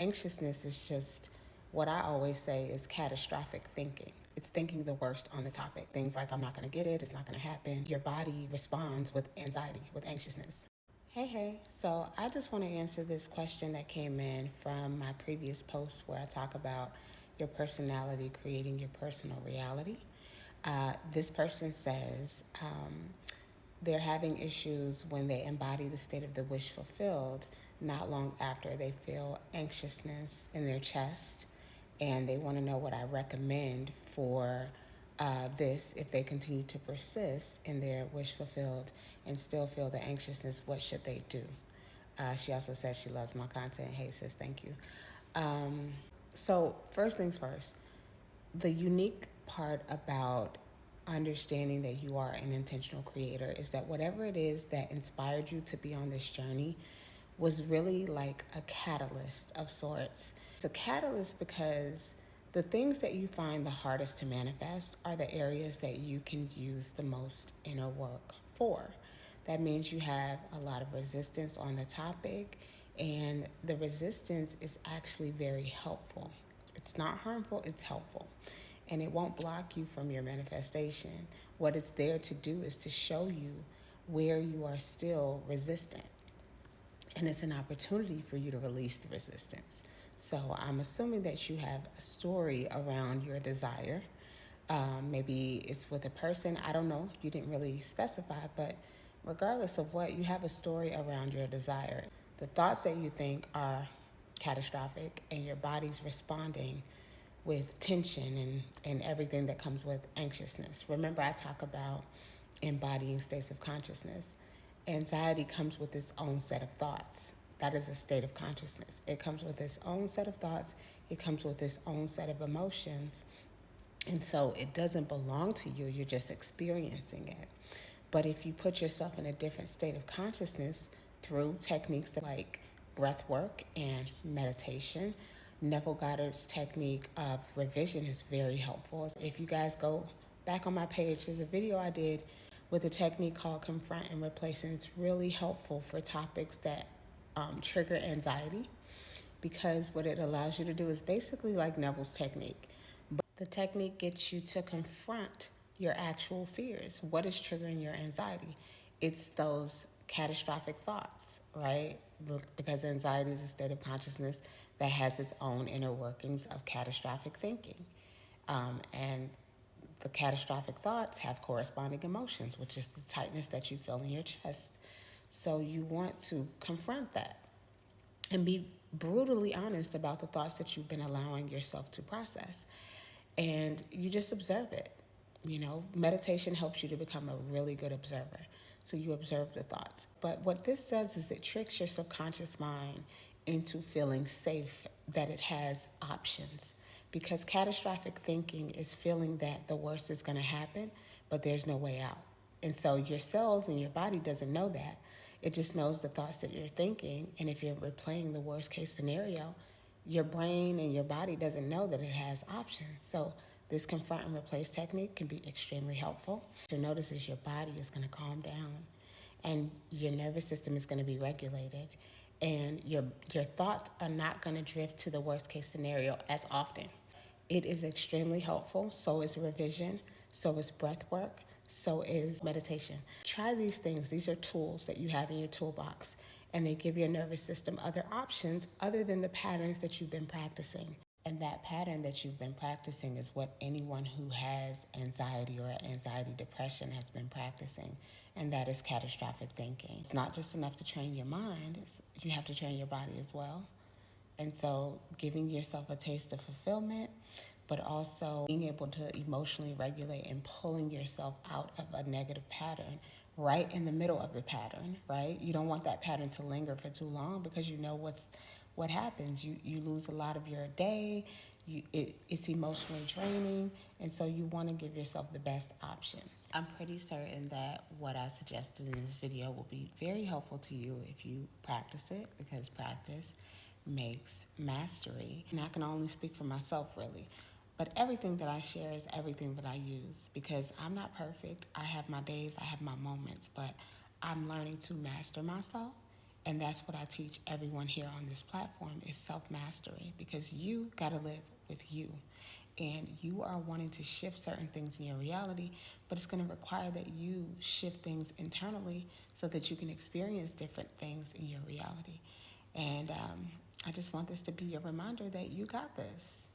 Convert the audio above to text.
Anxiousness is just what I always say is catastrophic thinking. It's thinking the worst on the topic. Things like, I'm not going to get it, it's not going to happen. Your body responds with anxiety, with anxiousness. Hey. So I just want to answer this question that came in from my previous post where I talk about your personality creating your personal reality. This person says they're having issues when they embody the state of the wish fulfilled not long after they feel anxiousness in their chest, and they want to know what I recommend for this if they continue to persist in their wish fulfilled and still feel the anxiousness. What should they do? She also says she loves my content. Hey sis, thank you. So first things first, the unique part about understanding that you are an intentional creator is that whatever it is that inspired you to be on this journey was really like a catalyst of sorts. It's a catalyst because the things that you find the hardest to manifest are the areas that you can use the most inner work for. That means you have a lot of resistance on the topic, and the resistance is actually very helpful. It's not harmful, it's helpful. And it won't block you from your manifestation. What it's there to do is to show you where you are still resistant. And it's an opportunity for you to release the resistance. So I'm assuming that you have a story around your desire. Maybe it's with a person, I don't know, you didn't really specify, but regardless of what, you have a story around your desire. The thoughts that you think are catastrophic, and your body's responding with tension and everything that comes with anxiousness. Remember, I talk about embodying states of consciousness. Anxiety comes with its own set of thoughts. That is a state of consciousness. It comes with its own set of thoughts. It comes with its own set of emotions. And so it doesn't belong to you. You're just experiencing it. But if you put yourself in a different state of consciousness through techniques like breath work and meditation, Neville Goddard's technique of revision is very helpful. If you guys go back on my page, there's a video I did with a technique called Confront and Replace, and it's really helpful for topics that trigger anxiety, because what it allows you to do is basically like Neville's technique. But the technique gets you to confront your actual fears. What is triggering your anxiety? It's those catastrophic thoughts, right? Because anxiety is a state of consciousness that has its own inner workings of catastrophic thinking. And the catastrophic thoughts have corresponding emotions, which is the tightness that you feel in your chest. So you want to confront that and be brutally honest about the thoughts that you've been allowing yourself to process. And you just observe it. Meditation helps you to become a really good observer. So you observe the thoughts. But what this does is it tricks your subconscious mind into feeling safe, that it has options. Because catastrophic thinking is feeling that the worst is going to happen, but there's no way out. And so your cells and your body doesn't know that. It just knows the thoughts that you're thinking. And if you're replaying the worst case scenario, your brain and your body doesn't know that it has options. So this confront and replace technique can be extremely helpful. You'll notice is your body is going to calm down, and your nervous system is going to be regulated, and your thoughts are not going to drift to the worst case scenario as often. It is extremely helpful. So is revision. So is breath work. So is meditation. Try these things. These are tools that you have in your toolbox, and they give your nervous system other options other than the patterns that you've been practicing. And that pattern that you've been practicing is what anyone who has anxiety or anxiety depression has been practicing, and that is catastrophic thinking. It's not just enough to train your mind, you have to train your body as well. And so giving yourself a taste of fulfillment, but also being able to emotionally regulate and pulling yourself out of a negative pattern right in the middle of the pattern, right? You don't want that pattern to linger for too long, because what happens. You lose a lot of your day. It's emotionally draining, and so you want to give yourself the best options. I'm pretty certain that what I suggested in this video will be very helpful to you if you practice it, because practice makes mastery. And I can only speak for myself, really. But everything that I share is everything that I use, because I'm not perfect. I have my days, I have my moments, but I'm learning to master myself. And that's what I teach everyone here on this platform is self-mastery, because you got to live with you. And you are wanting to shift certain things in your reality, but it's going to require that you shift things internally so that you can experience different things in your reality. And I just want this to be a reminder that you got this.